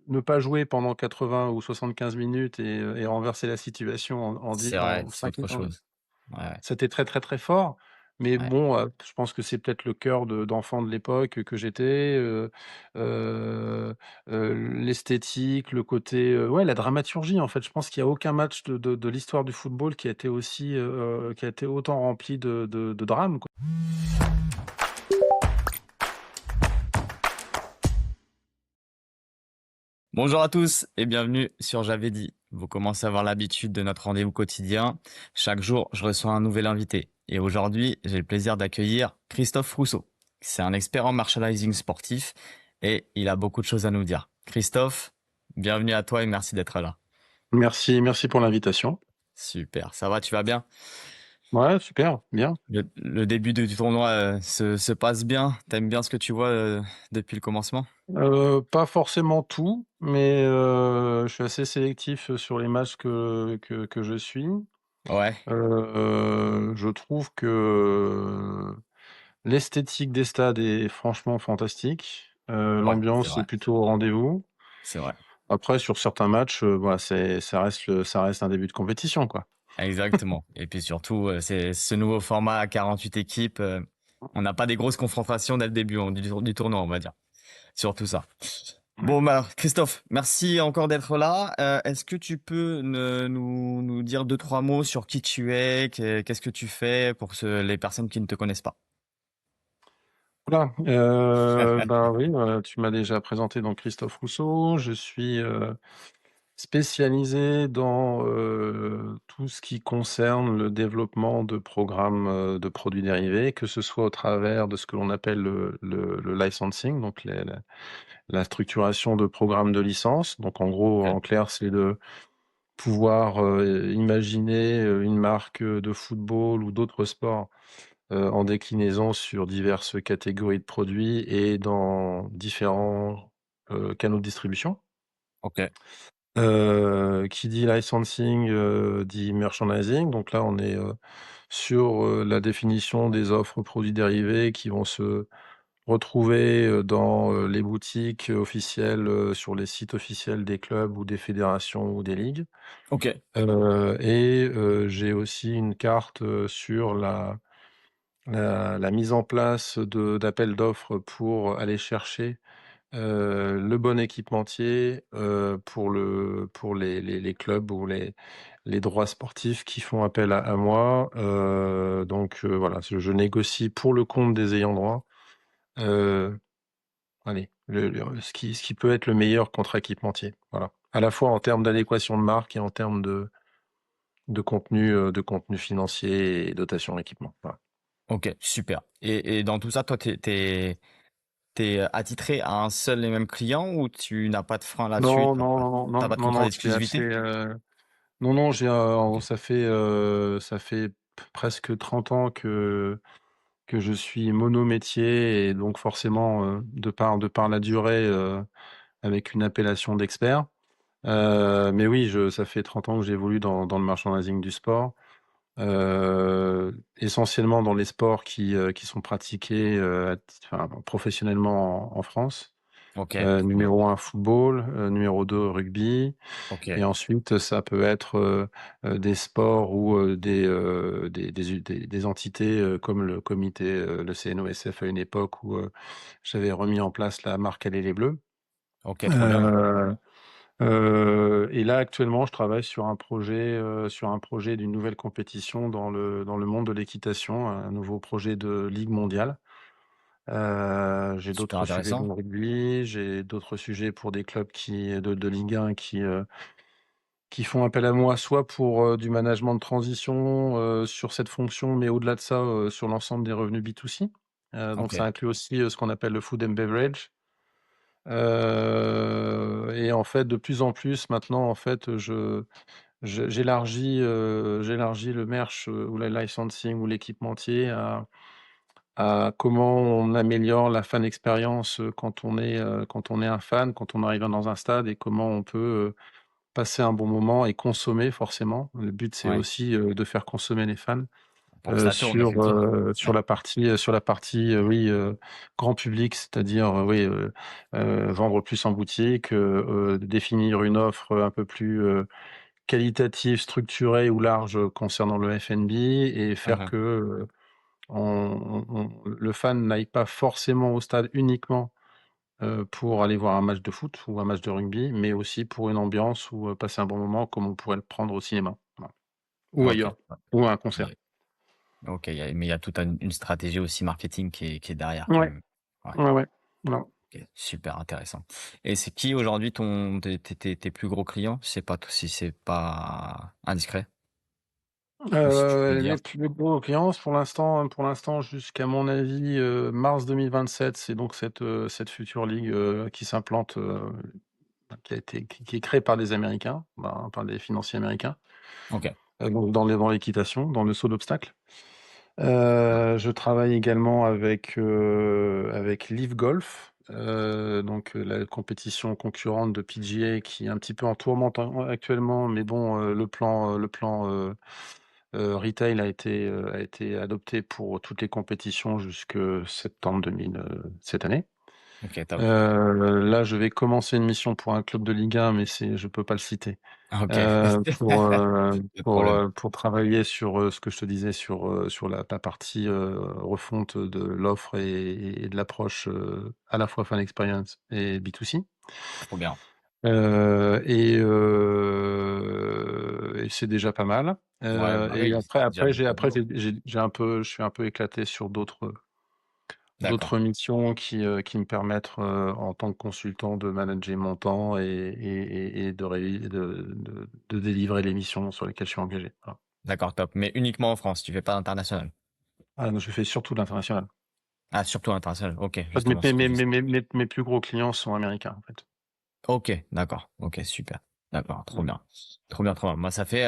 ne pas jouer pendant 80 ou 75 minutes et renverser la situation C'est vrai, en c'est 5 autre minutes. chose. Ouais, C'était très, très, très fort, mais ouais. bon, je pense que c'est peut-être le cœur d'enfant de l'époque que j'étais, heu l'esthétique, le côté, ouais, la dramaturgie, en fait. Je pense qu'il y a aucun match de l'histoire du football qui a été aussi, qui a été autant rempli de drame, quoi. Bonjour à tous et bienvenue sur J'avais dit. Vous commencez à avoir l'habitude de notre rendez-vous quotidien. Chaque jour, je reçois un nouvel invité. Et aujourd'hui, j'ai le plaisir d'accueillir Christophe Rousseau. C'est un expert en martializing sportif et il a beaucoup de choses à nous dire. Christophe, bienvenue à toi et merci d'être là. Merci pour l'invitation. Super, ça va, tu vas bien? Ouais, super, bien. Le début du tournoi se passe bien. T'aimes bien ce que tu vois depuis le commencement? Pas forcément tout, mais je suis assez sélectif sur les matchs que je suis. Ouais, Je trouve que l'esthétique des stades est franchement fantastique. ouais, c'est L'ambiance est vrai, plutôt au rendez-vous. c'est vrai. Après sur certains matchs, voilà, ça reste un début de compétition, quoi. Exactement. Et puis surtout, c'est ce nouveau format à 48 équipes. On n'a pas des grosses confrontations dès le début du tournoi, on va dire. Surtout ça. Ouais. Bon, bah, Christophe, merci encore d'être là. Est-ce que tu peux nous dire deux, trois mots sur qui tu es, qu'est-ce que tu fais pour les personnes qui ne te connaissent pas? Voilà, bah, oui, tu m'as déjà présenté donc Christophe Rousseau. Je suis, spécialisé dans, tout ce qui concerne le développement de programmes, de produits dérivés, que ce soit au travers de ce que l'on appelle le licensing, donc la structuration de programmes de licence. Donc en gros, Ok. en clair, c'est de pouvoir, imaginer, une marque, de football ou d'autres sports, en déclinaison sur diverses catégories de produits et dans différents, canaux de distribution. Ok. Qui dit licensing, dit merchandising. Donc là, on est, sur, la définition des offres produits dérivés qui vont se retrouver, dans, les boutiques officielles, sur les sites officiels des clubs ou des fédérations ou des ligues. Ok. J'ai aussi une carte, sur la mise en place d'appels d'offres pour aller chercher le bon équipementier, pour les clubs ou les droits sportifs qui font appel à moi. Voilà, je négocie pour le compte des ayants droit, heu, allez, ce qui peut être le meilleur contre équipementier, voilà. À la fois en termes d'adéquation de marque et en termes de contenu financier et dotation équipement, voilà. Ok. Super. Et dans tout ça, toi, t'es attitré à un seul et même client ou tu n'as pas de frein là-dessus? Non, non, non, T'as non, pas de non, contrat non, c'est assez, d'exclusivité? non, non, Ok. ça fait presque 30 ans que je suis monométier et donc forcément, de par la durée, avec une appellation d'expert. Mais oui, ça fait 30 ans que j'évolue dans le merchandising du sport, essentiellement dans les sports qui sont pratiqués, enfin, professionnellement en France. Ok. Numéro 1 football, numéro 2 rugby. Et Ok. ensuite, ça peut être, des sports ou, des entités, comme le comité, le CNOSF à une époque où, j'avais remis en place la marque Allez les Bleus. Ok, trop bien. Heu et là, actuellement, je travaille sur un projet d'une nouvelle compétition dans le monde de l'équitation, un nouveau projet de ligue mondiale. J'ai Super d'autres sujets dans intéressant. le rugby, j'ai d'autres sujets pour des clubs de Ligue 1 qui font appel à moi, soit pour, du management de transition, sur cette fonction, mais au-delà de ça, sur l'ensemble des revenus B2C. Donc Ok. ça inclut aussi, ce qu'on appelle le food and beverage. Et en fait, de plus en plus maintenant, en fait, j'élargis le merch, ou le licensing ou l'équipementier à comment on améliore la fan expérience, quand on est un fan, quand on arrive dans un stade et comment on peut, passer un bon moment et consommer forcément. Le but, c'est Ouais. aussi, de faire consommer les fans. Pour que ça tourne, effectivement. sur la partie, oui, grand public, c'est-à-dire, oui, vendre plus en boutique, définir une offre un peu plus, qualitative, structurée ou large, concernant le F&B et faire Mmh. que, le fan n'aille pas forcément au stade uniquement, pour aller voir un match de foot ou un match de rugby, mais aussi pour une ambiance ou, passer un bon moment comme on pourrait le prendre au cinéma, voilà, ou OK. ailleurs, ou à un Il concert. y a OK, mais il y a toute une stratégie aussi marketing qui est derrière quand Ouais, même. Ouais, ouais, ouais, voilà. OK, super intéressant. Et c'est qui aujourd'hui tes plus gros clients? C'est pas si c'est pas indiscret? Ou si tu peux le dire? Les plus gros clients pour l'instant jusqu'à mon avis, mars 2027, c'est donc cette Future League, qui s'implante, qui est créée par des Américains, par des financiers américains, OK. donc dans l'équitation, dans le saut d'obstacles. Je travaille également avec Live Golf, donc la compétition concurrente de PGA qui est un petit peu en tourmente actuellement, mais bon, le plan retail a été adopté pour toutes les compétitions jusque septembre 2000, cette année. OK, top. Là, je vais commencer une mission pour un club de Ligue 1, mais je peux pas le citer. OK. Heu, pour, heu, Pas de pour, problème. heu, pour travailler sur, ce que je te disais sur la partie, refonte de l'offre et de l'approche, à la fois fan experience et B2C. Trop bien. Et c'est déjà pas mal. Ouais, bah Et oui, après c'est déjà après j'ai beaucoup de après boulot. j'ai un peu je suis un peu éclaté sur D'accord. d'autres missions qui me permettent, en tant que consultant, de manager mon temps et de délivrer les missions sur lesquelles je suis engagé. Voilà. D'accord, top. Mais uniquement en France, tu fais pas d'international? Ah non, je fais surtout de l'international. Ah, surtout international. OK, En fait, mes justement, mes ce que mes je mes mes mes mes plus gros clients sont américains, en fait. OK, d'accord. OK, super. D'accord, trop Mmh. bien. Trop bien, trop bien. Moi, ça fait,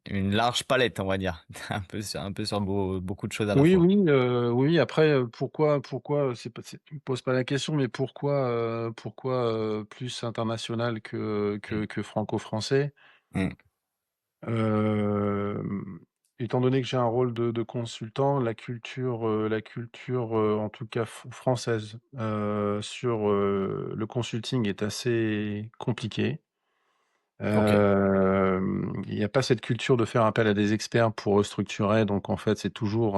une large palette, on va dire. Un peu sur beaucoup de choses à la Oui, fois. oui, oui, après, pourquoi, tu me poses pas la question, mais pourquoi, plus international Mmh. que franco-français? Mmh. Étant donné que j'ai un rôle de consultant, la culture, en tout cas française, sur, le consulting est assez compliquée. OK. Il n'y a pas cette culture de faire appel à des experts pour restructurer, donc en fait, c'est toujours,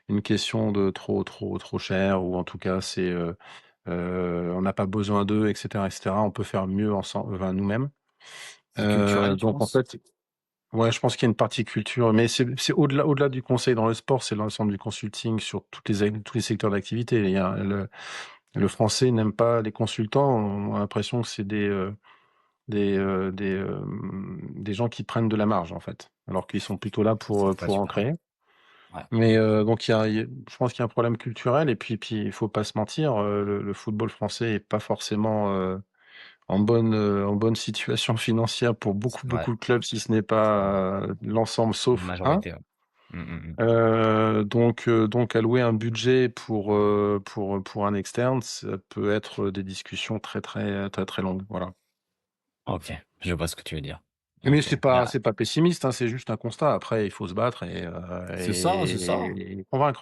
une question de trop cher ou en tout cas, on n'a pas besoin d'eux et cetera. On peut faire mieux enfin nous-mêmes. C'est culturel, tu Donc en penses? fait, ouais, je pense qu'il y a une partie culture, mais c'est au-delà du conseil dans le sport, c'est l'ensemble du consulting sur tous les secteurs d'activité. Il y a le français n'aime pas les consultants, on a l'impression que c'est des gens qui prennent de la marge, en fait, alors qu'ils sont plutôt là C'est pas pour en super. créer. Ouais, Mais donc je pense qu'il y a un problème culturel et puis il faut pas se mentir, le football français est pas forcément, en bonne situation financière pour beaucoup, c'est vrai. beaucoup de clubs, si ce n'est C'est vrai. pas, l'ensemble Une sauf un. majorité, ouais. Mmh, mmh mh. Donc allouer un budget pour un externe, ça peut être des discussions très, très, très, très longues, voilà. OK, je vois ce que tu veux dire. Mais OK. c'est Il y pas a c'est pas pessimiste, hein, c'est juste un constat. Après, il faut se battre c'est ça, c'est ça. et convaincre.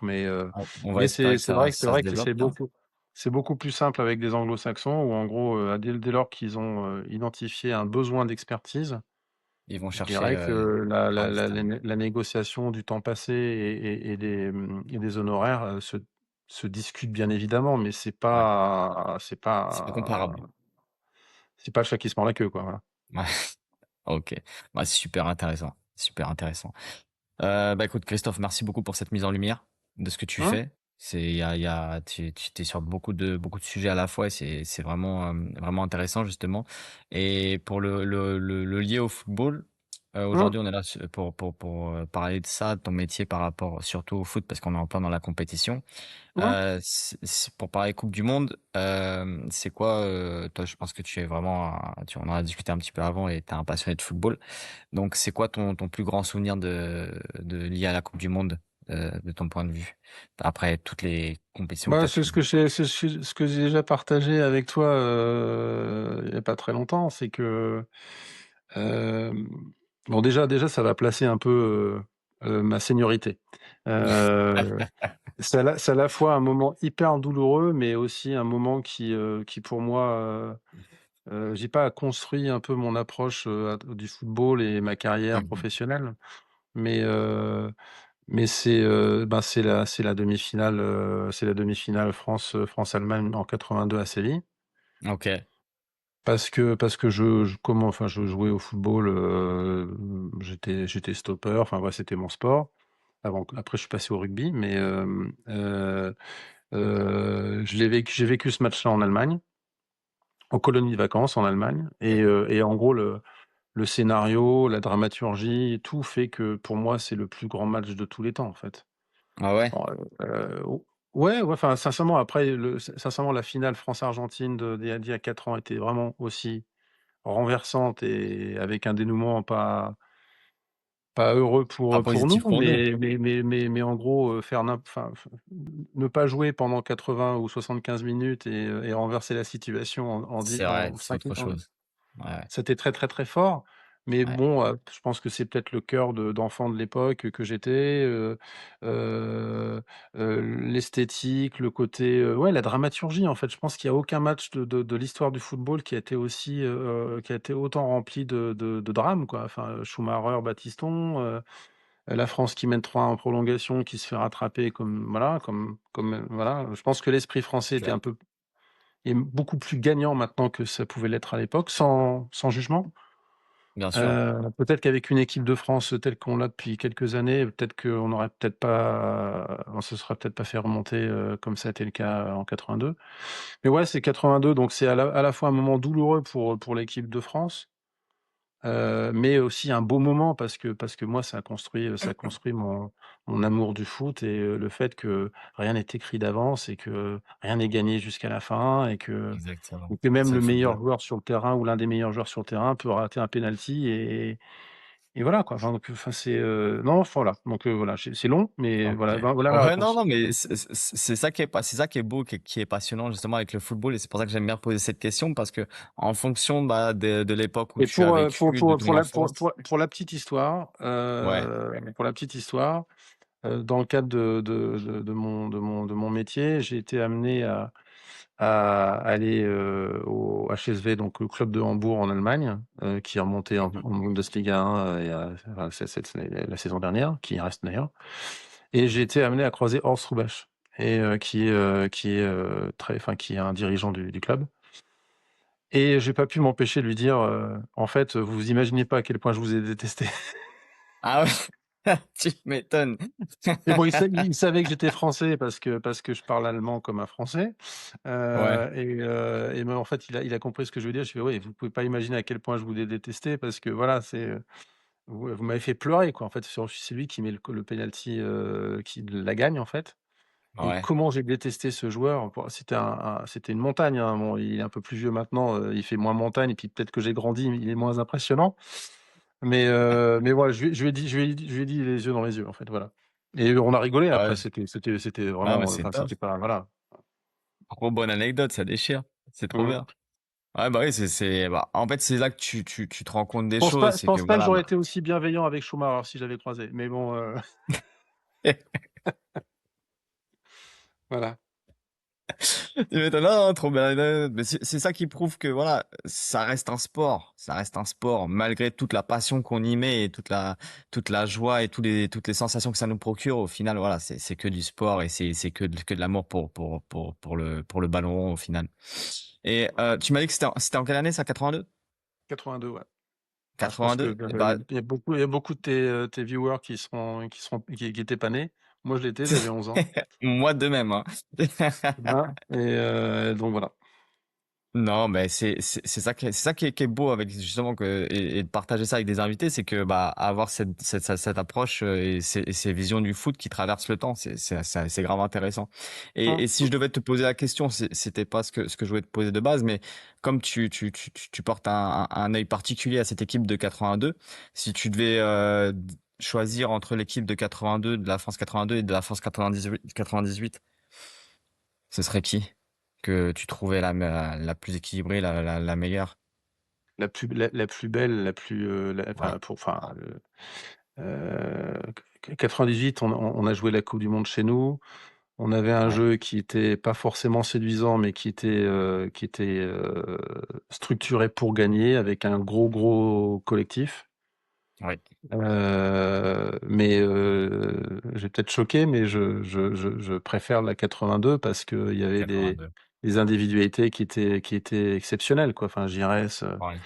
On va Mais espérer c'est que c'est vrai que c'est ça se vrai que développe bien. c'est beaucoup plus simple avec des anglo-saxons où en gros, dès lors qu'ils ont, identifié un besoin d'expertise, Ils vont je chercher, dirais que à l'externe. la négociation du temps passé et des honoraires, se discute bien évidemment, mais c'est Ouais, pas c'est c'est pas pas comparable. c'est pas le chat qui se mord la queue, quoi, voilà. Ouais, OK. Bah, c'est super intéressant, super intéressant. Bah, écoute Christophe, merci beaucoup pour cette mise en lumière de ce que tu Mmh, fais. Il y a tu es sur beaucoup de sujets à la fois et c'est vraiment, vraiment intéressant justement. Et pour le lier au football, mmh, aujourd'hui on est là pour, parler de ça, de ton métier par rapport surtout au foot parce qu'on est en plein dans la compétition. mmh. C'est pour parler coupe du monde, c'est quoi, toi je pense que tu es vraiment on en a discuté un petit peu avant et tu es un passionné de football. Donc, c'est quoi ton plus grand souvenir lié à la Coupe du Monde, de ton point de vue? Après toutes les compétitions que tu Bah, as suivies? ce que j'ai déjà partagé avec toi, il y a pas très longtemps. C'est que, hem, bon déjà ça va placer un peu, ma seniorité. C'est à la fois un moment hyper douloureux, mais aussi un moment qui pour moi, j'ai pas construit un peu mon approche, du football et ma carrière Mmh. professionnelle, mais c'est, c'est la demi-finale, France-Allemagne en 82 à Séville. OK. Parce que je jouais au football, j'étais stoppeur, enfin, ouais, c'était mon sport. Après je suis passé au rugby, mais j'ai vécu ce match-là en Allemagne, en colonie de vacances en Allemagne, et en gros le scénario, la dramaturgie, tout fait que pour moi c'est le plus grand match de tous les temps, en fait. Ah ouais? Bon, ouais, ouais, enfin sincèrement après sincèrement la finale France-Argentine d'il y a 4 ans était vraiment aussi renversante et avec un dénouement pas heureux Pas pour nous, positif pour nous. mais en gros, faire ne pas jouer pendant 80 ou 75 minutes et renverser la situation C'est vrai, en c'est 5 autre chose. Ouais, c'était très, très, très fort. Mais ouais. bon, je pense que c'est peut-être le cœur d'enfant de l'époque que j'étais, heu l'esthétique, le côté, ouais, la dramaturgie, en fait. Je pense qu'il y a aucun match de l'histoire du football qui a été autant rempli de drame, quoi. Enfin, Schumacher, Battiston, la France qui mène 3 en prolongation, qui se fait rattraper voilà. Je pense que l'esprit français était OK. un peu est beaucoup plus gagnant maintenant que ça pouvait l'être à l'époque, sans jugement. Bien sûr. Peut-être qu'avec une équipe de France telle qu'on l'a depuis quelques années, peut-être qu'on aurait peut-être pas on se serait peut-être pas fait remonter, comme ça a été le cas en 82. Mais ouais, c'est 82, donc c'est à la fois un moment douloureux pour l'équipe de France, mais aussi un beau moment parce que moi ça a construit mon amour du foot et le fait que rien n'est écrit d'avance et que rien n'est gagné jusqu'à la fin Exactement. et que même C'est le le meilleur football. joueur sur le terrain ou l'un des meilleurs joueurs sur le terrain peut rater un penalty et voilà quoi. Enfin donc enfin c'est, non, enfin voilà, donc voilà, c'est long, mais OK. voilà, ben voilà la Ouais, non, réponse. non, mais c'est ça qui est pas c'est ça qui est beau, qui est passionnant justement avec le football et c'est pour ça que j'aime bien poser cette question parce que en fonction, bah, de l'époque où Et tu as vécu, de ton enfance. pour la petite histoire, Ouais. dans le cadre de mon métier, j'ai été amené à aller, au HSV, donc le club de Hambourg en Allemagne, qui est remonté Mmh. en Bundesliga 1, enfin la saison dernière, qui y reste d'ailleurs, et j'ai été amené à croiser Horst Hrubesch qui est un dirigeant du club, et j'ai pas pu m'empêcher de lui dire, «En fait, vous imaginez pas à quel point je vous ai détesté». Ah ouais, tu m'étonnes. Mais bon, il savait que j'étais français parce que je parle allemand comme un Français, Ouais, mais en fait, il a compris ce que je veux dire. Je fais: «Oui, vous pouvez pas imaginer à quel point je vous ai détesté parce que voilà, vous m'avez fait pleurer, quoi, en fait, c'est lui qui met le penalty, qui la gagne, en fait, et ouais, comment j'ai détesté ce joueur. Bon, c'était une montagne, hein. Bon, il est un peu plus vieux maintenant, il fait moins montagne et puis peut-être que j'ai grandi, il est moins impressionnant. Mais voilà, je lui ai dit les yeux dans les yeux, en fait, voilà. Et on a rigolé ouais, après, c'était non, mais vraiment, c'est enfin, top. c'était pas voilà. Trop bonne anecdote, ça déchire. C'est trop Mmh. bien. Ouais, bah oui, bah, en fait, c'est là que tu te rends compte des choses, Je c'est que pense pas que voilà, j'aurais bah été aussi bienveillant avec Schumacher si j'avais croisé, mais bon, voilà. tu m'étonnes, non, trop bien anecdote. Mais c'est ça qui prouve que voilà, ça reste un sport. Ça reste un sport malgré toute la passion qu'on y met et toute la joie et toutes les sensations que ça nous procure. Au final, voilà, c'est que du sport et c'est que de l'amour pour le ballon rond au final. Et tu m'as dit que c'était en quelle année ça, 82? 82, ouais. Enfin, je pense que, 82? Bah, il y a beaucoup de tes viewers qui étaient pas nés. Moi, je l'étais, j'avais 11 ans. moi de même, hein. Voilà, donc voilà. Non, mais c'est ça qui est beau avec justement et de partager ça avec des invités, c'est que bah avoir cette approche et ces visions du foot qui traversent le temps, c'est grave intéressant. Et si Mmh. je devais te poser la question, c'était pas ce que je voulais te poser de base, mais comme tu portes un œil particulier à cette équipe de 82, si tu devais choisir entre l'équipe de 82, de la France 82 et de la France 98, ce serait qui que tu trouvais la plus équilibrée, la meilleure? La plus belle, la plus, Ouais. enfin, 98, on a joué la Coupe du monde chez nous. On avait un Ouais, jeu qui était pas forcément séduisant, mais qui était structuré pour gagner avec un gros collectif. ouais, Mais je vais peut-être choquer, mais je préfère la 82 parce qu'il y avait 82. des individualités qui étaient exceptionnelles, quoi. Enfin, Giresse, Ouais,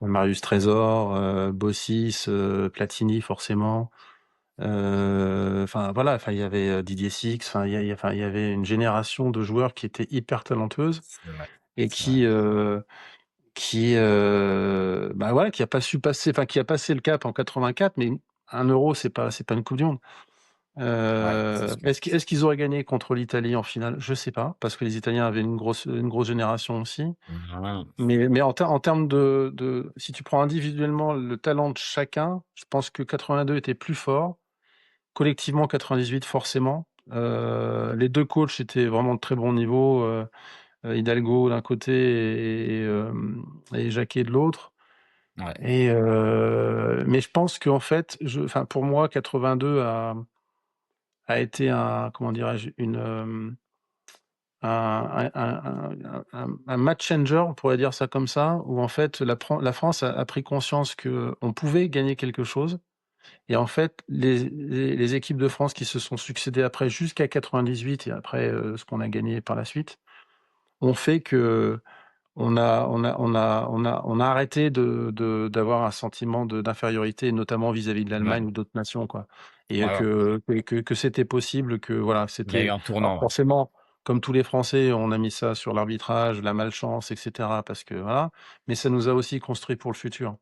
Marius Trésor, Bossis, Platini, forcément. Enfin, voilà, enfin, il y avait Didier Six, enfin, enfin, il y avait une génération de joueurs qui étaient hyper talentueuses c'est vrai, et c'est vrai. bah voilà, qui a pas su passer, enfin, qui a passé le cap en 84, mais un euro, c'est pas une Coupe du Monde. Ouais, c'est sûr. Est-ce qu'ils auraient gagné contre l'Italie en finale? Je sais pas, parce que les Italiens avaient une grosse génération aussi. Ouais, Mais en termes si tu prends individuellement le talent de chacun, je pense que 82 était plus fort. Collectivement, 98, forcément. Les deux coachs étaient vraiment de très bon niveau. Hidalgo d'un côté et Jacquet de l'autre. ouais, Mais je pense qu'en fait, enfin, pour moi, 82 a été comment dirais-je, un match changer, on pourrait dire ça comme ça, où en fait la France a pris conscience que on pouvait gagner quelque chose. Et en fait, les équipes de France qui se sont succédées après jusqu'à 98 et après ce qu'on a gagné par la suite, ont fait que on a arrêté d'avoir un sentiment d'infériorité, notamment vis-à-vis de ouais, l'Allemagne ou d'autres nations, quoi. Et ouais, ouais. que c'était possible, que voilà, Il y a eu c'était. un Alors tournant, ouais. forcément, comme tous les Français, on a mis ça sur l'arbitrage, la malchance, etc. Parce que voilà, mais ça nous a aussi construit pour le futur.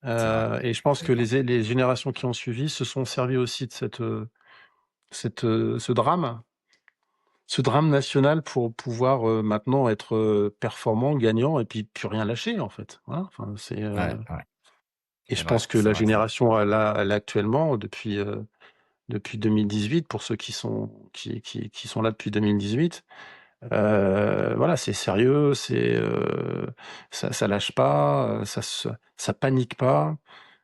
C'est vrai. Et je pense C'est que vrai. les générations qui ont suivi se sont servis aussi de ce drame national pour pouvoir maintenant être performant, gagnant et puis plus rien lâcher en fait. Voilà. Enfin, Ouais, ouais. et C'est je vrai, pense que c'est la vrai, c'est vrai. génération elle a actuellement depuis 2018 pour ceux qui sont là depuis 2018. Voilà, c'est sérieux, ça lâche pas, ça panique pas.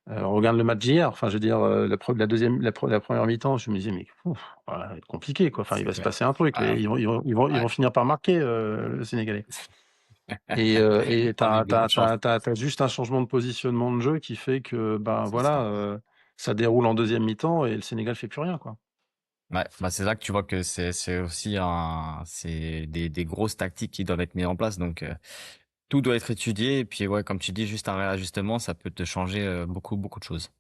Regarde le match d'hier. Enfin, je veux dire, la deuxième, la première mi-temps, je me disais, mais ouf, voilà, ça va être compliqué, quoi. Enfin, il C'est va se clair. passer un truc. Ouais, Ils ouais. vont finir par marquer le Sénégalais. Et On a eu beaucoup de chance. t'as juste un changement de positionnement de jeu qui fait que, ben C'est voilà, ça. ça déroule en deuxième mi-temps et le Sénégal fait plus rien, quoi. Ouais, bah c'est là que tu vois que c'est aussi c'est des grosses tactiques qui doivent être mises en place. Donc tout doit être étudié. Et puis ouais, comme tu dis, juste un réajustement, ça peut te changer beaucoup de choses.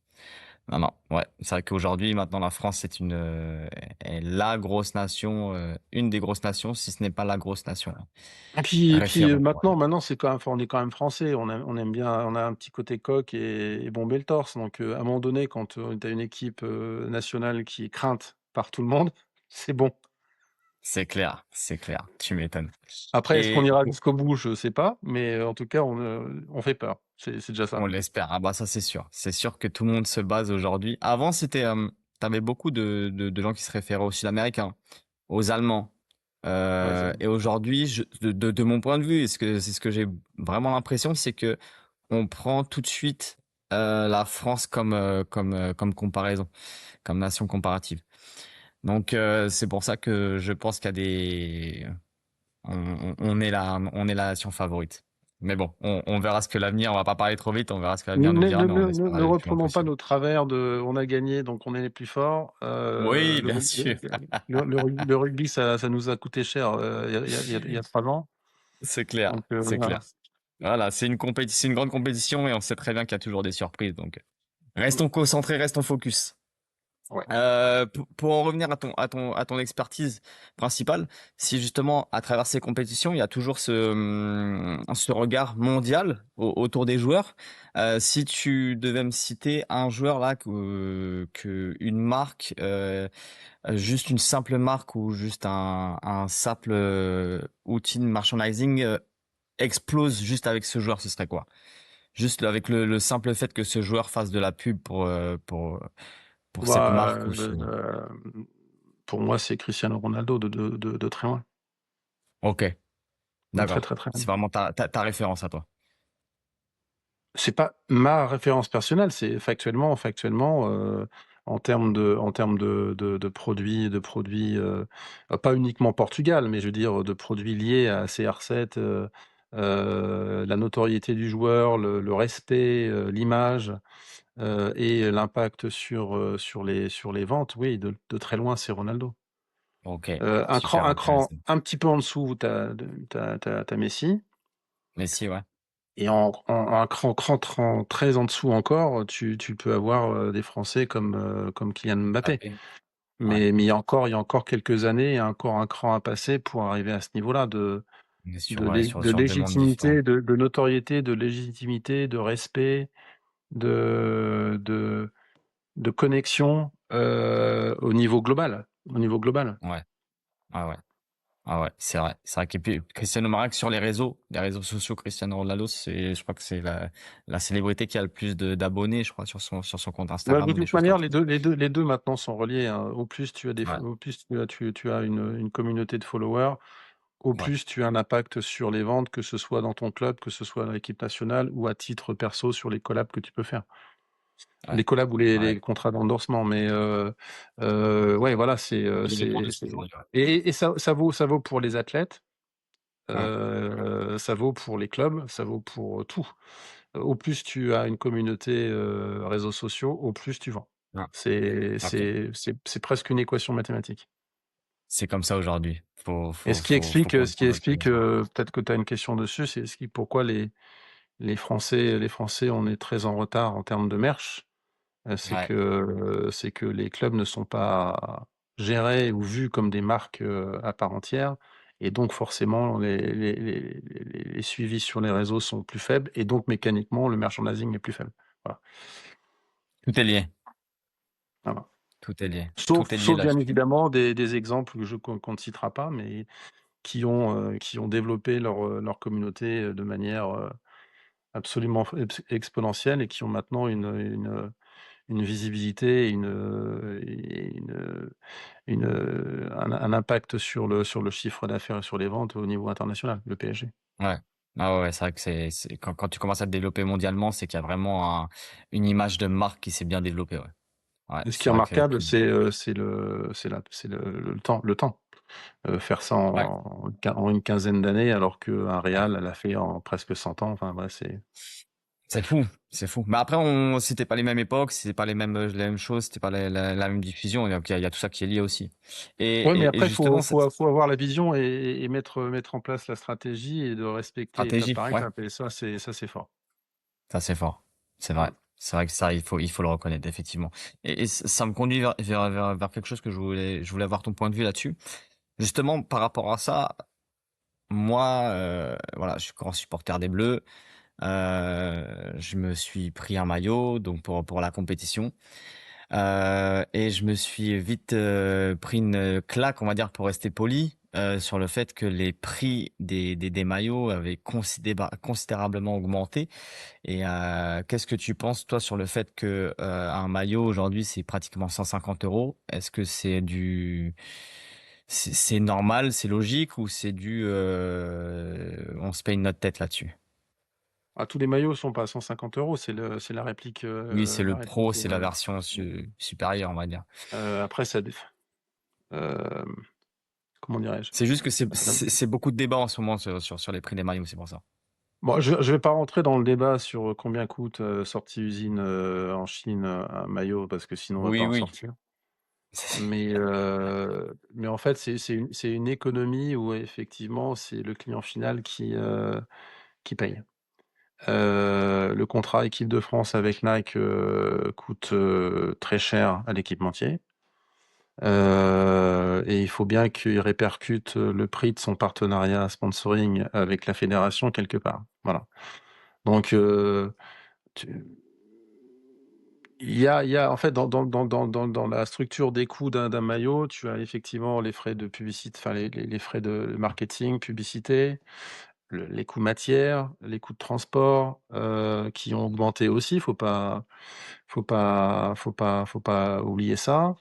Non, non, ouais, c'est vrai qu'aujourd'hui, maintenant, la France est la grosse nation, une des grosses nations, si ce n'est pas la grosse nation, hein. Et puis Référent, on va dire. maintenant, c'est quand même, enfin, on est quand même français. On aime bien, on a un petit côté coq et bomber le torse. Donc, à un moment donné, quand tu as une équipe nationale qui est crainte par tout le monde, c'est bon. C'est clair, tu m'étonnes. Après, est-ce qu'on Et ira jusqu'au bout? Je sais pas, mais en tout cas, on fait peur. C'est déjà on ça. l'espère. Ah bah ça c'est sûr. C'est sûr que tout le monde se base aujourd'hui. Avant c'était, t'avais beaucoup de gens qui se référaient aux Sud-Américains, aux Allemands. Ouais, c'est Et aujourd'hui, de mon point de vue, c'est ce que j'ai vraiment l'impression, c'est que on prend tout de suite la France comme comparaison, comme nation comparative. Donc c'est pour ça que je pense qu'il y a on est la nation favorite. Mais bon, on verra ce que l'avenir, on va pas parler trop vite, on verra ce que l'avenir nous dira, mais on espère ne le plus loin reprenons pas possible. nos travers de on a gagné, donc on est les plus forts. Oui, bien sûr. Le rugby, ça nous a coûté cher il y a 3 ans. C'est clair, Donc, c'est voilà. clair. Voilà, c'est une grande compétition et on sait très bien qu'il y a toujours des surprises. Donc, restons concentrés, restons focus. Ouais. Pour en revenir à ton expertise principale, si justement à travers ces compétitions, il y a toujours ce regard mondial autour des joueurs. Si tu devais me citer un joueur là que une marque, juste une simple marque ou juste un simple outil de merchandising explose juste avec ce joueur, ce serait quoi? Juste avec le simple fait que ce joueur fasse de la pub pour cette Bah, marque ou ce... pour moi, c'est Cristiano Ronaldo de très loin. Ok, De très, d'accord. très, très C'est loin. vraiment ta référence à toi. C'est pas ma référence personnelle, c'est factuellement, en termes de produits, pas uniquement Portugal, mais je veux dire de produits liés à CR7, la notoriété du joueur, le respect, l'image, et l'impact sur les ventes, oui, de très loin, c'est Ronaldo. Ok, Un cran super un cran intéressant. un petit peu en dessous, tu as Messi, Messi, ouais. et un cran très en dessous encore, tu peux avoir, des Français comme Kylian Mbappé. Mbappé, ouais. Mais il y a encore quelques années, il y a encore un cran à passer pour arriver à ce niveau-là de On est de ouais, lé de sur deux mondes différents. légitimité, de notoriété, de légitimité, de respect, de de de connexion, au niveau global, au niveau global. Ouais, ah ouais. Ah ouais, c'est vrai. C'est vrai. Et puis Cristiano Ronaldo sur les réseaux sociaux, Cristiano Ronaldo, je crois que c'est la célébrité qui a le plus d'abonnés, je crois, sur son compte Bah, de Instagram ou des toute choses comme manière, ça. les deux maintenant sont reliés, hein. Ouais, Au plus tu as une communauté de followers, au ouais, plus tu as un impact sur les ventes, que ce soit dans ton club, que ce soit dans l'équipe nationale ou à titre perso sur les collabs que tu peux faire. ouais, Les collabs ou les ouais. les contrats d'endorsement, mais ouais, voilà, Les grandes c'est distances, ouais. et ça vaut pour les athlètes, Ouais, ça vaut pour les clubs, ça vaut pour, tout. Au plus tu as une communauté, réseaux sociaux, au plus tu vends. ouais. C'est OK. c'est c'est c'est presque une équation mathématique. C'est comme ça aujourd'hui. Et Faut ce qui comprendre que explique, peut-être que tu as une question dessus, c'est ce qui pourquoi les Français, on est très en retard en termes de merch. ouais, C'est que les clubs ne sont pas gérés ou vus comme des marques, à part entière, et donc forcément les suivis sur les réseaux sont plus faibles, et donc mécaniquement le merchandising est plus faible. Voilà, tout est lié, voilà. tout est lié, Sauf tout est lié sauf bien là-dessus. évidemment des exemples qu'on ne citera pas, mais qui ont développé leur communauté, de manière, absolument exponentielle, et qui ont maintenant une visibilité, un impact sur le chiffre d'affaires et sur les ventes au niveau international, le PSG. Ouais. Ah ouais, c'est vrai que quand tu commences à te développer mondialement, c'est qu'il y a vraiment une image de marque qui s'est bien développée, ouais. Ouais, Et ce qui c'est est vrai que remarquable, c'est le temps. Faire ça ouais. en une quinzaine d'années, alors qu'un Real l'a fait en presque 100 ans. Enfin, ouais, c'est C'est fou, c'est fou. Mais après, c'était pas les mêmes époques, c'était pas les mêmes choses, c'était pas la même diffusion. Donc il y a tout ça qui est lié aussi. ouais, mais Et après, il justement, faut cette faut faut avoir la vision, et mettre en place la stratégie, et de respecter étape stratégie, par ouais, étape, et ça c'est fort. ça c'est fort, c'est vrai. Mmh. C'est vrai que ça, il faut le reconnaître effectivement. Et ça me conduit vers quelque chose que je voulais avoir ton point de vue là-dessus. Justement, par rapport à ça, moi, voilà, je suis grand supporter des Bleus. Je me suis pris un maillot donc pour la compétition. Et je me suis vite, pris une claque, on va dire, pour rester poli, sur le fait que les prix des maillots avaient considérablement augmenté. Et qu'est-ce que tu penses, toi, sur le fait que, un maillot aujourd'hui, c'est pratiquement 150 €? Est-ce que c'est normal, c'est logique ou c'est on se paye notre tête là-dessus? Ah, tous les maillots sont pas à 150 €, c'est la réplique, Oui, c'est le pro, c'est la version supérieure, on va dire. après ça déf hem, comment dirais-je? C'est juste que Hem, c'est beaucoup de débats en ce moment sur les prix des maillots, c'est pour ça. bon, je vais pas rentrer dans le débat sur combien coûte, sortie usine, en Chine, un maillot, parce que sinon on va pas Oui, en oui. sortir. Mais en fait, c'est une économie où effectivement c'est le client final qui paye. Le contrat équipe de France avec Nike, coûte, très cher à l'équipementier. Et il faut bien qu'il répercute, le prix de son partenariat sponsoring avec la fédération quelque part. Voilà. Donc, tu il y a en fait dans la structure des coûts d'un maillot, tu as effectivement les frais de publicité, enfin les frais de marketing, publicité, les coûts matières, les coûts de transport, qui ont augmenté aussi. Faut pas oublier ça.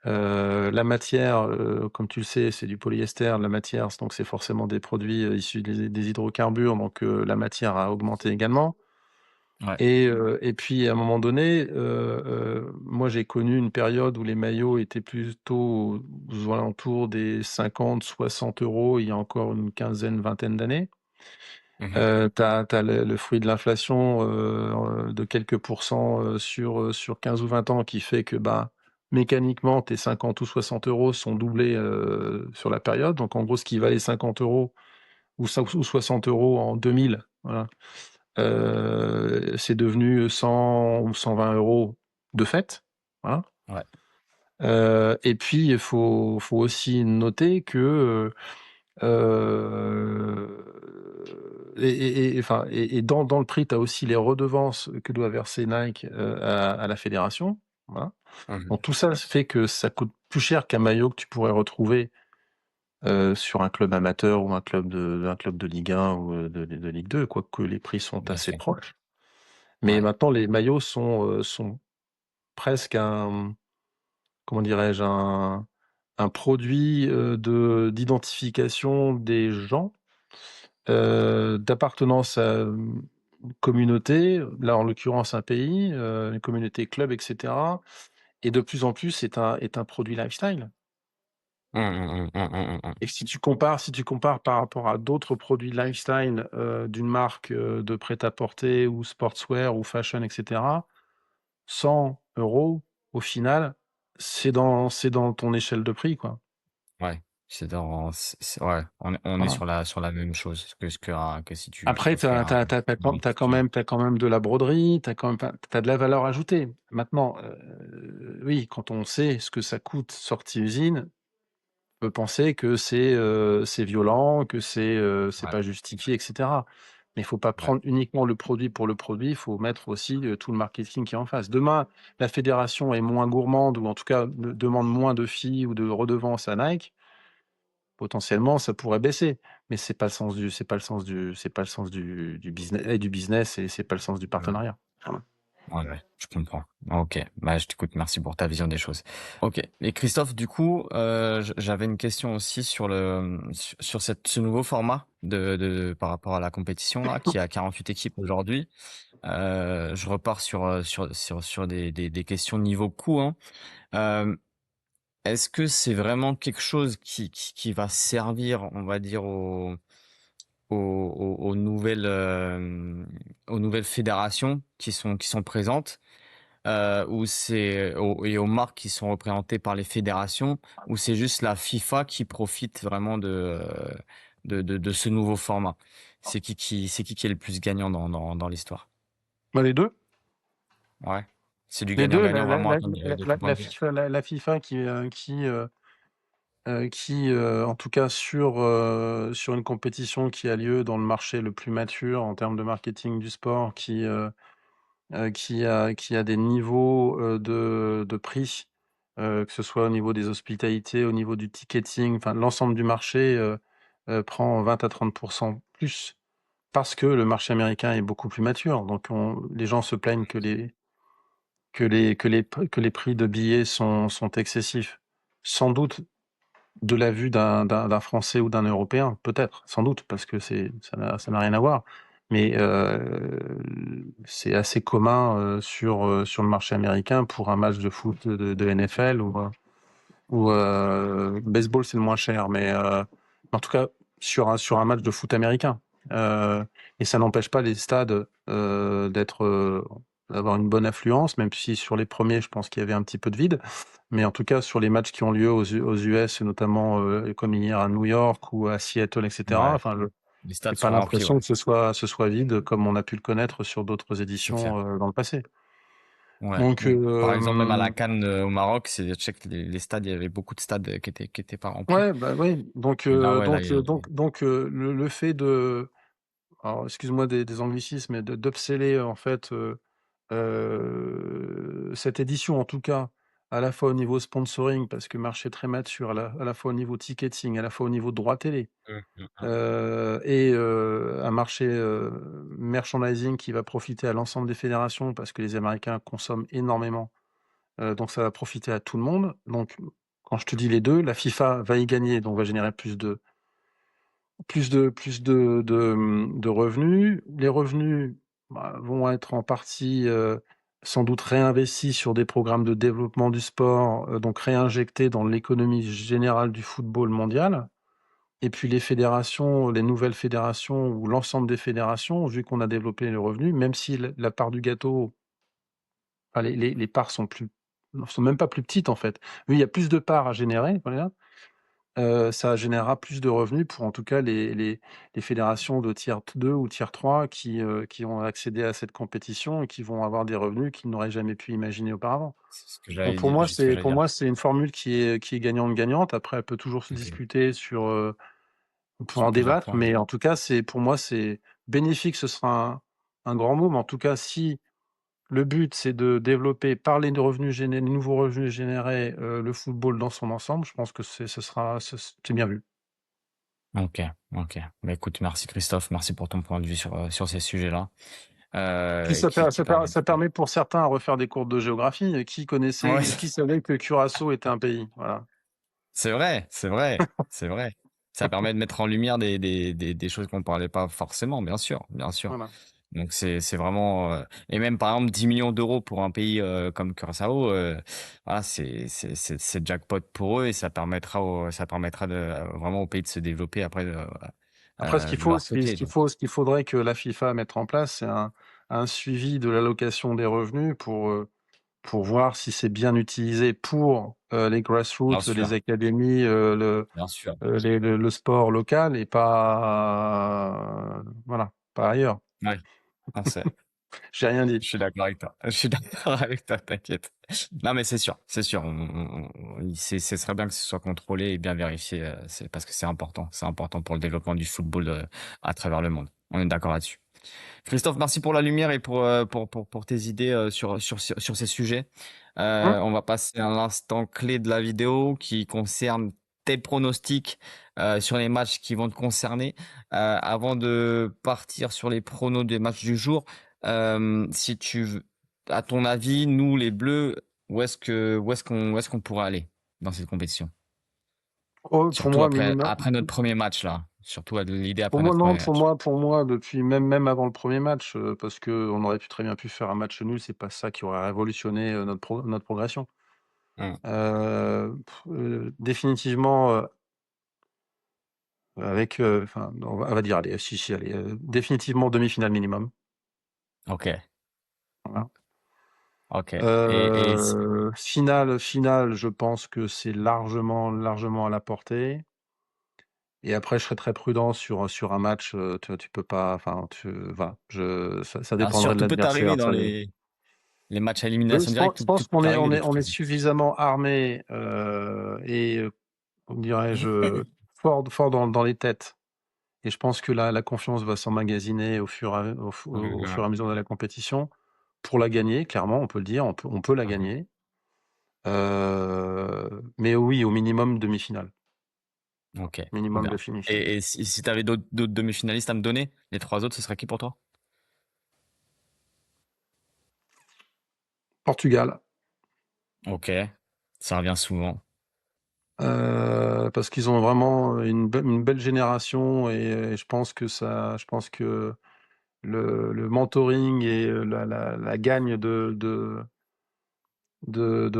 La matière, comme tu le sais, c'est du polyester. La matière, donc c'est forcément des produits, issus des hydrocarbures, donc la matière a augmenté également. Ouais. Et puis à un moment donné, moi j'ai connu une période où les maillots étaient plutôt aux alentours des 50-60 € il y a encore une quinzaine, vingtaine d'années. Mhm. Tu as le fruit de l'inflation, de quelques pourcents, sur 15 ou 20 ans qui fait que, bah, mécaniquement tes 50 ou 60 € sont doublés, sur la période. Donc en gros, ce qui valait 50 € ou 60 € en 2000, voilà, c'est devenu 100 ou 120 € de fait, voilà. Ouais. Et puis il faut aussi noter que, enfin dans le prix, tu as aussi les redevances que doit verser Nike, à la fédération, voilà. Mhm. Donc tout ça fait que ça coûte plus cher qu'un maillot que tu pourrais retrouver, sur un club amateur ou un club de Ligue 1 ou, de Ligue 2, quoique les prix sont Bien assez sûr. proches. Mais Ouais. maintenant les maillots sont presque un, comment dirais-je? Un produit, d'identification des gens, d'appartenance à une communauté, là en l'occurrence un pays, une communauté club et cetera, et de plus en plus est un produit lifestyle. Et si tu compares par rapport à d'autres produits lifestyle, d'une marque, de prêt-à-porter ou sportswear ou fashion et cetera, 100 € au final, c'est dans ton échelle de prix, quoi. Ouais. Ouais. On est Voilà. sur la même chose que si tu Après, tu fais as quand même de la broderie, tu as quand même tu de la valeur ajoutée. Maintenant, oui, quand on sait ce que ça coûte sortie usine, on peut penser que c'est violent, que c'est Ouais. pas justifié et cetera. Mais il faut pas Ouais. prendre uniquement le produit pour le produit, il faut mettre aussi, tout le marketing qui est en face. Demain, la fédération est moins gourmande ou en tout cas demande moins de fees ou de redevances à Nike. Potentiellement, ça pourrait baisser, mais c'est pas le sens du business et c'est pas le sens du Ouais. partenariat. Voilà. Ouais, ouais, je comprends. Ok, bah je t'écoute, merci pour ta vision des choses. Ok, et Christophe, du coup, j'avais une question aussi sur ce nouveau format par rapport à la compétition là, qui a 48 équipes aujourd'hui. Je repars sur des questions niveau coût, hein. Euh, Est-ce que c'est vraiment quelque chose qui va servir, on va dire, aux aux nouvelles fédérations qui sont présentes? Ou et aux marques qui sont représentées par les fédérations, ou c'est juste la FIFA qui profite vraiment de ce nouveau format? C'est qui est le plus gagnant dans l'histoire? Bah, les 2. Ouais. C'est du Les 2, gagnant-gagnant vraiment à de tout point de vue. la FIFA en tout cas sur une compétition qui a lieu dans le marché le plus mature en termes de marketing du sport, qui a des niveaux, de prix, que ce soit au niveau des hospitalités, au niveau du ticketing, enfin l'ensemble du marché, prend 20 à 30 plus parce que le marché américain est beaucoup plus mature. Donc les gens se plaignent que les prix de billets sont excessifs. Sans doute de la vue d'un Français ou d'un Européen, peut-être, sans doute, parce que ça n'a rien à voir. Mais c'est assez commun, sur le marché américain pour un match de foot de NFL ou baseball, c'est le moins cher, mais en tout cas sur un match de foot américain. Heu et ça n'empêche pas les stades, d'avoir une bonne affluence, même si sur les premiers, je pense qu'il y avait un petit peu de vide. Mais en tout cas, sur les matchs qui ont lieu aux US, notamment, comme hier à New York ou à Seattle et cetera, Ouais, enfin, je les j'ai stades pas sont remplis, ouais, l'impression que ce soit vide comme on a pu le connaître sur d'autres c'est clair. éditions, dans le passé. Ouais. Donc Par exemple, même à la CAN au Maroc, je sais que les stades, il y avait beaucoup de stades qui étaient pas remplis. ouais, bah, oui, donc Et là, heu, ouais, là, donc heu, donc donc le fait de, alors excuse-moi des anglicismes, mais d'upseller en fait, cette édition en tout cas, à la fois au niveau sponsoring parce que marché très mature, à la fois au niveau ticketing, à la fois au niveau droit télé, et un marché, merchandising qui va profiter à l'ensemble des fédérations parce que les Américains consomment énormément, donc ça va profiter à tout le monde. Donc quand je te dis les 2, la FIFA va y gagner, donc va générer plus de revenus. Les revenus vont être en partie, sans doute réinvestis sur des programmes de développement du sport, donc réinjectés dans l'économie générale du football mondial. Et puis les fédérations, les nouvelles fédérations ou l'ensemble des fédérations, vu qu'on a développé les revenus, même si la part du gâteau, enfin les parts sont même pas plus petites en fait. Oui, il y a plus de parts à générer, voilà, ça générera plus de revenus pour en tout cas les fédérations de tiers 2 ou tiers 3 qui ont accédé à cette compétition et qui vont avoir des revenus qu'ils n'auraient jamais pu imaginer auparavant. C'est ce que Donc j'allais dire, juste ce que j'allais pour dire. moi, c'est une formule qui est gagnante-gagnante. Après, elle peut toujours se Ok. discuter sur, on peut Sur en plusieurs débattre, points. mais en tout cas, pour moi, c'est bénéfique, ce sera un grand mot, mais en tout cas, si le but, c'est de développer par les nouveaux revenus générés, le football dans son ensemble, je pense que c'est bien vu. Ok, ok. Bah écoute, merci Christophe, merci pour ton point de vue sur ces sujets-là, Puis qui permettent. ça permet pour certains à refaire des cours de géographie. Ouais, Qui savait que Curaçao était un pays? Voilà, c'est vrai, c'est vrai, c'est vrai. Ça permet de mettre en lumière des choses qu'on parlait pas forcément, bien sûr, bien sûr. voilà. Donc c'est vraiment et même par exemple 10 millions d'euros pour un pays comme Curaçao, voilà, c'est jackpot pour eux et ça permettra vraiment au pays de se développer après Après, de leur côté. Donc ce qu'il faudrait que la FIFA mette en place, c'est un suivi de l'allocation des revenus pour voir si c'est bien utilisé pour, les grassroots, bien les sûr, académies, bien sûr. le sport local et pas, voilà, pas ailleurs. Ouais, ah, J'ai rien dit. je suis d'accord avec toi. Je suis d'accord avec toi, t'inquiète. Non, mais c'est sûr, c'est sûr. Ce serait bien que ce soit contrôlé et bien vérifié. C'est parce que c'est important. C'est important pour le développement du football à travers le monde. On est d'accord là-dessus. Christophe, merci pour la lumière et pour tes idées sur ces sujets. Mmh. On va passer à l'instant clé de la vidéo qui concerne tes pronostics sur les matchs qui vont te concerner. Avant de partir sur les pronos des matchs du jour, si tu veux, à ton avis, nous les Bleus, où est-ce qu'on pourrait aller dans cette compétition? Oh, pour Surtout moi minimum après notre premier match là. Surtout l'idée après notre premier match. pour moi depuis même avant le premier match, parce qu'on aurait très bien pu faire un match nul, c'est pas ça qui aurait révolutionné, notre progression. Hum, Définitivement, enfin, on va dire, allez, si, allez, définitivement demi-finale minimum, Ok, voilà. ok. Et Finale, je pense que c'est largement à la portée et après je serais très prudent sur un match, tu peux pas, enfin, voilà, ça bien dépendrait sûr, de tout peut arriver l'adversaire, dans ça. les matchs à élimination directe, Je tout pense peut arriver de toute on est façon. suffisamment armé, et comment dirais-je? Fort dans les têtes et je pense que la confiance va s'emmagasiner au fur Mhm. et à mesure de la compétition pour la gagner, clairement, on peut le dire, on peut la Mhm. gagner. Mais oui, au minimum demi-finale, Ok, trop minimum bien. demi-finale. Et si tu avais d'autres demi-finalistes à me donner, les trois autres, ce serait qui pour toi? Portugal, Ok, ça revient souvent. parce qu'ils ont vraiment une belle génération et je pense que le mentoring et la gagne de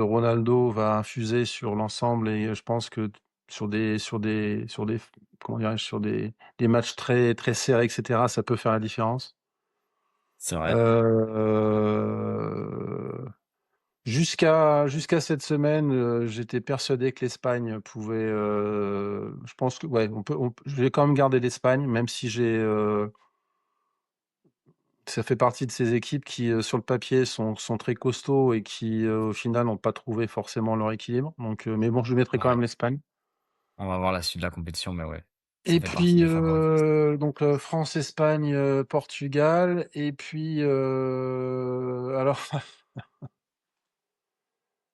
Ronaldo va infuser sur l'ensemble et je pense que sur des comment dirais-je? Sur des matchs très serrés et cetera, ça peut faire la différence. C'est vrai. Heu, jusqu'à cette semaine, j'étais persuadé que l'Espagne pouvait, je pense que ouais, je vais quand même garder l'Espagne, même si ça fait partie de ces équipes qui, sur le papier sont très costauds et qui, au final n'ont pas trouvé forcément leur équilibre. Donc, mais bon, je mettrai quand Ouais. même l'Espagne. On va voir la suite de la compétition, mais ouais, ça Et fait partie puis, des favoris. donc, France, Espagne, Portugal et puis, alors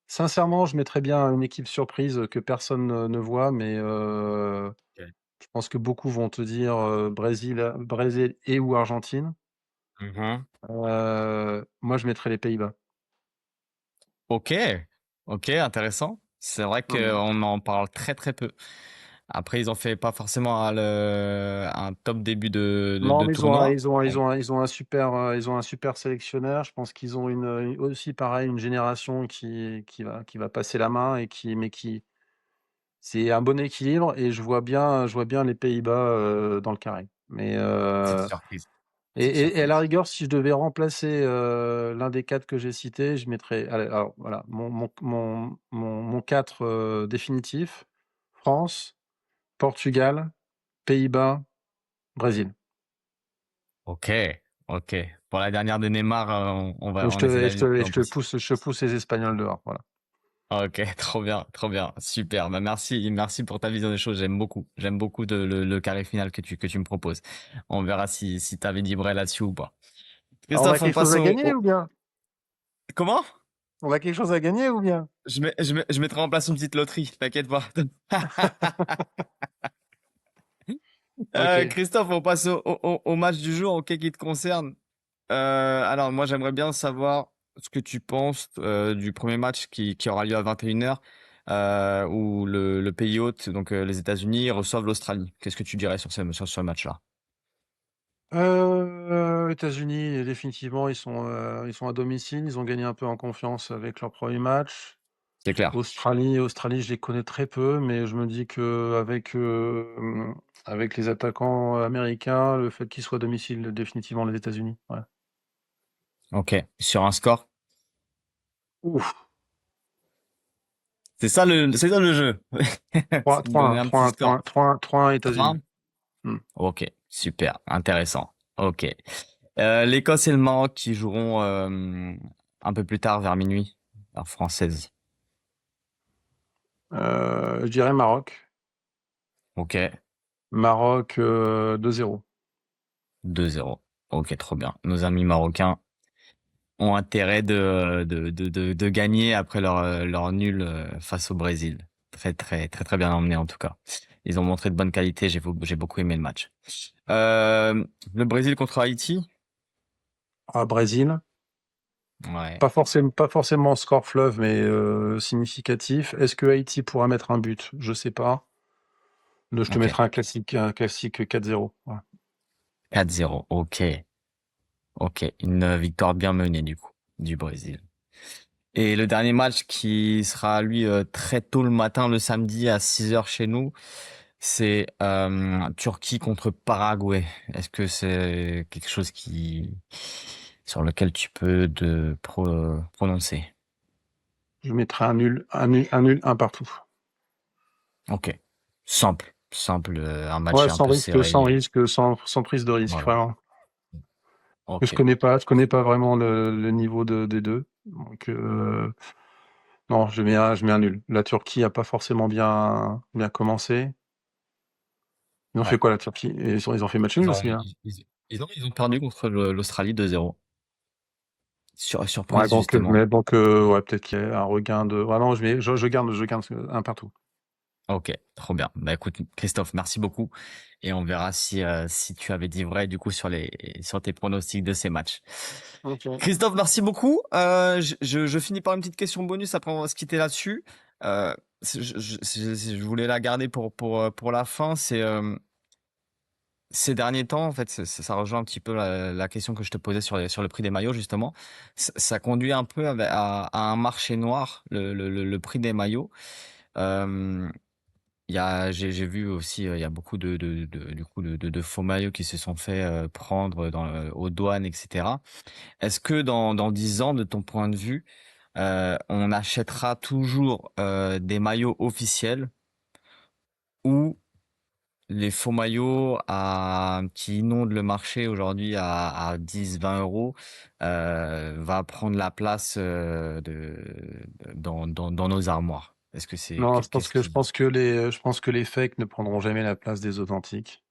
sincèrement, je mettrais bien une équipe surprise, que personne ne voit, mais, Ok. je pense que beaucoup vont te dire, Brésil et ou Argentine. Mhm. Moi, je mettrais les Pays-Bas. Ok, ok, intéressant. C'est vrai Mmh. qu'on en parle très très peu. Après, ils ont fait pas forcément un top début Non, de mais tournoi. Bon, ils ont un super sélectionneur. Je pense qu'ils ont aussi pareil une génération qui va passer la main mais qui c'est un bon équilibre et je vois bien les Pays-Bas dans le carré. c'est une surprise. Et, C'est une et à la surprise. rigueur, si je devais remplacer l'un des quatre que j'ai cités, je mettrais, allez, alors voilà, mon 4 définitif, France, Portugal, Pays-Bas, Brésil. Ok, ok. Pour la dernière de Neymar, Et on essaie d'aller le plus et loin possible. je pousse les Espagnols dehors. Voilà. Ok, trop bien, super. Bah merci, merci pour ta vision des choses. J'aime beaucoup le carré final que tu me proposes. On verra si t'avais dit vrai là-dessus ou pas. Alors, on a Christophe, on quelque chose passe à gagner au... ou bien? Comment? On a quelque chose à gagner ou bien? Je mettrai en place une petite loterie, t'inquiète pas. Ok. Christophe, on passe au match du jour, ok, qui te concerne. Alors, moi, j'aimerais bien savoir ce que tu penses du premier match qui aura lieu à 21h, où le pays hôte, donc les États-Unis, reçoivent l'Australie. Qu'est-ce que tu dirais sur ce match-là? États-Unis, définitivement, ils sont à domicile. Ils ont gagné un peu en confiance avec leur premier match. C'est clair. Australie, je les connais très peu, mais je me dis qu'avec avec les attaquants américains, le fait qu'ils soient à domicile, définitivement les États-Unis. Ouais. Ok. Sur un score? Ouf. C'est ça le jeu. C'est de donner un petit score. 3-1 États-Unis. 3-1? Hmm. Ok. Super. Intéressant. Ok. L'Écosse et le Maroc qui joueront un peu plus tard vers minuit, heure française. Je dirais Maroc. Ok. Maroc 2-0. 2-0. Ok, trop bien. Nos amis marocains ont intérêt de gagner après leur nul face au Brésil. Très bien emmené en tout cas. Ils ont montré de bonne qualité. J'ai beaucoup aimé le match. Le Brésil contre Haïti. Ah, Brésil. Ouais. Pas forcément score fleuve, mais significatif. Est-ce que Haïti pourra mettre un but? Je sais pas. Je te Ok. mettrai un classique 4-0. Voilà. 4-0. Ok. Ok. Une victoire bien menée du coup du Brésil. Et le dernier match qui sera lui très tôt le matin le samedi à 6h chez nous, c'est Turquie contre Paraguay. Est-ce que c'est quelque chose qui sur lequel tu peux prononcer? Je mettrai un partout. Ok. Simple, un match Ouais, un peu serré. sans prise de risque, Voilà. vraiment. Ok. Je connais pas vraiment le niveau des deux. Donc, non, je mets un nul. La Turquie a pas forcément bien commencé. Ils ont fait Ouais. quoi, la Turquie? Et ils ont fait match nul aussi, hein. Ils ont perdu contre l'Australie 2-0. Ouais, Surprise justement. ouais, peut-être qu'il y a un regain de. Ouais, non, je garde un partout. Ok, trop bien. Bah écoute, Christophe, merci beaucoup. Et on verra si tu avais dit vrai du coup sur tes pronostics de ces matchs. Ok. Christophe, merci beaucoup. Je finis par une petite question bonus, après on va se quitter là-dessus. Je voulais la garder pour la fin. C'est ces derniers temps, en fait, ça rejoint un petit peu la question que je te posais sur le prix des maillots, justement. Ça conduit un peu à un marché noir, le prix des maillots. Euh, j'ai vu aussi, il y a beaucoup du coup, de faux maillots qui se sont fait prendre aux douanes, etc. Est-ce que dans 10 ans, de ton point de vue, on achètera toujours des maillots officiels ou les faux maillots qui inondent le marché aujourd'hui à 10-20 € va prendre la place dans nos armoires? Est-ce que c'est Non, qu'est-ce qui... je pense que les fakes ne prendront jamais la place des authentiques.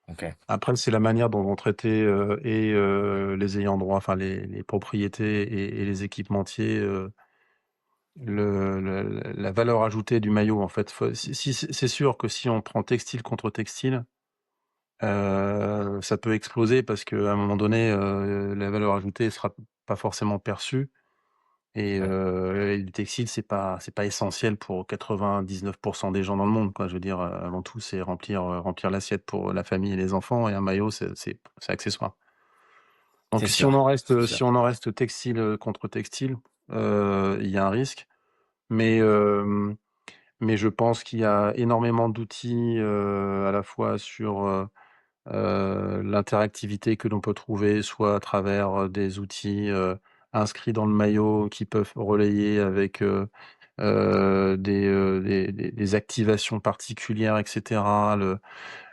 Ok, Après, c'est la manière dont vont traiter les ayants droit, enfin les propriétés et les équipementiers, la valeur ajoutée du maillot, en fait. C'est sûr que si on prend textile contre textile, ça peut exploser parce qu'à un moment donné, la valeur ajoutée sera pas forcément perçue. Ouais, Et le textile, c'est pas essentiel pour 99 des gens dans le monde, quoi. Je veux dire, avant tout, c'est remplir l'assiette pour la famille et les enfants et un maillot, c'est accessoire. Donc c'est sûr, c'est sûr. si on en reste textile, contre textile, il y a un risque. Mais mais je pense qu'il y a énormément d'outils, à la fois sur, l'interactivité que l'on peut trouver soit à travers, des outils, inscrits dans le maillot qui peuvent relayer avec, des activations particulières et cetera.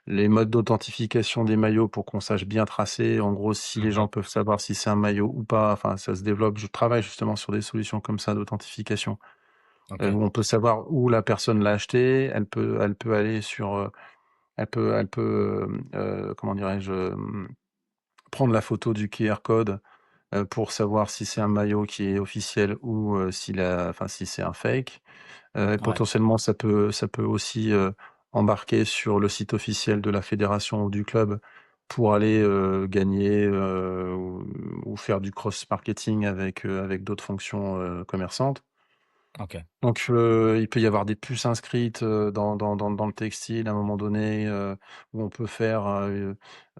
Les modes d'authentification des maillots pour qu'on sache bien tracer, en gros, si les gens Mhm. peuvent savoir si c'est un maillot ou pas. Enfin, ça se développe. Je travaille justement sur des solutions comme ça d'authentification, Ok, où on peut savoir où la personne l'a acheté. Elle peut aller sur, elle peut, comment dirais-je? Prendre la photo du QR code, pour savoir si c'est un maillot qui est officiel ou, si c'est un fake. Et ouais, potentiellement ça peut aussi, embarquer sur le site officiel de la fédération ou du club pour aller, gagner, ou faire du cross marketing avec d'autres fonctions, commerçantes. ok, Donc, il peut y avoir des puces inscrites, dans le textile à un moment donné, où on peut faire,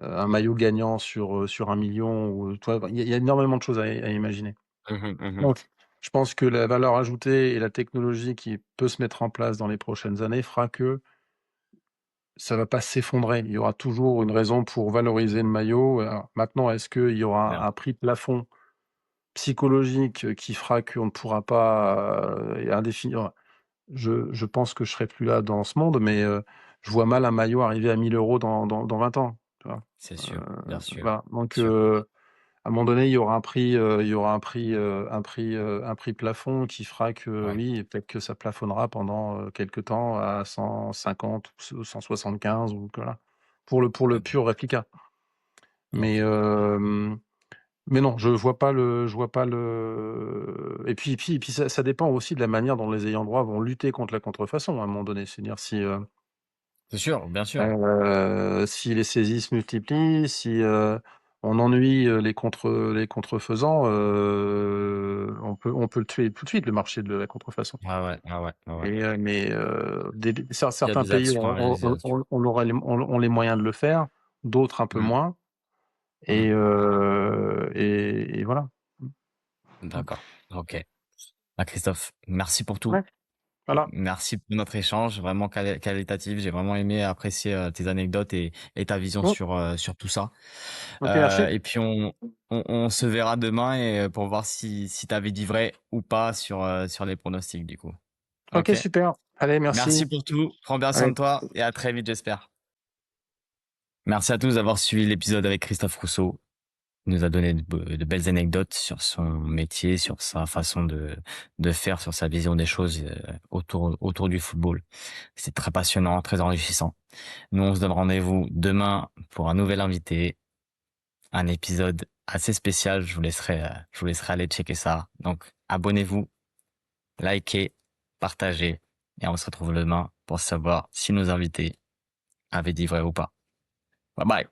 un maillot gagnant sur 1 000 000 ou tu vois? Il y a énormément de choses à imaginer. Mhm, mhm. Donc, je pense que la valeur ajoutée et la technologie qui peut se mettre en place dans les prochaines années fera que ça va pas s'effondrer. Il y aura toujours une raison pour valoriser le maillot. Alors maintenant, est-ce qu'il y aura Bien, un prix plafond psychologique, qui fera qu'on ne pourra pas, indéfinir je pense que je serai plus là dans ce monde, mais je vois mal un maillot arriver à 1 000 € dans 20 ans, tu vois? c'est Heu, sûr, bien sûr, voilà, donc sûr. à un moment donné, il y aura un prix, un prix plafond qui fera que Ouais, oui, peut-être que ça plafonnera pendant, quelque temps à 150 ou 175 ou voilà, pour le ouais, pur réplica. Mais ok. mais non, je vois pas le et puis ça dépend aussi de la manière dont les ayants droit vont lutter contre la contrefaçon à un moment donné. C'est-à-dire C'est sûr, bien sûr. si les saisies se multiplient, si, on ennuie, les contrefaisants, on peut le tuer tout de suite, le marché de la contrefaçon. Ah ouais, ah ouais, ah ouais. Mais Il y a certains des pays actions à ont réaliser là-dessus. ont les moyens de le faire, d'autres un peu Mhm, moins mhm. et voilà. Mmh. D'accord, ok. Ah, Christophe, merci pour tout. Ouais, voilà. Merci pour notre échange, vraiment qualitatif. J'ai vraiment aimé apprécier tes anecdotes et ta vision Mmh. sur tout ça. OK, merci. Et puis on se verra demain et pour voir si tu avais dit vrai ou pas sur les pronostics du coup. OK, Ok. super. Allez, Merci merci. pour tout. Prends bien soin Allez. de toi et à très vite, j'espère. Merci à tous d'avoir suivi l'épisode avec Christophe Rousseau. Il nous a donné de belles anecdotes sur son métier, sur sa façon de faire, sur sa vision des choses autour du football. C'est très passionnant, très enrichissant. Nous, on se donne rendez-vous demain pour un nouvel invité, un épisode assez spécial. Je vous laisserai aller checker ça. Donc, abonnez-vous, likez, partagez, et on se retrouve demain pour savoir si nos invités avaient dit vrai ou pas. Bye bye.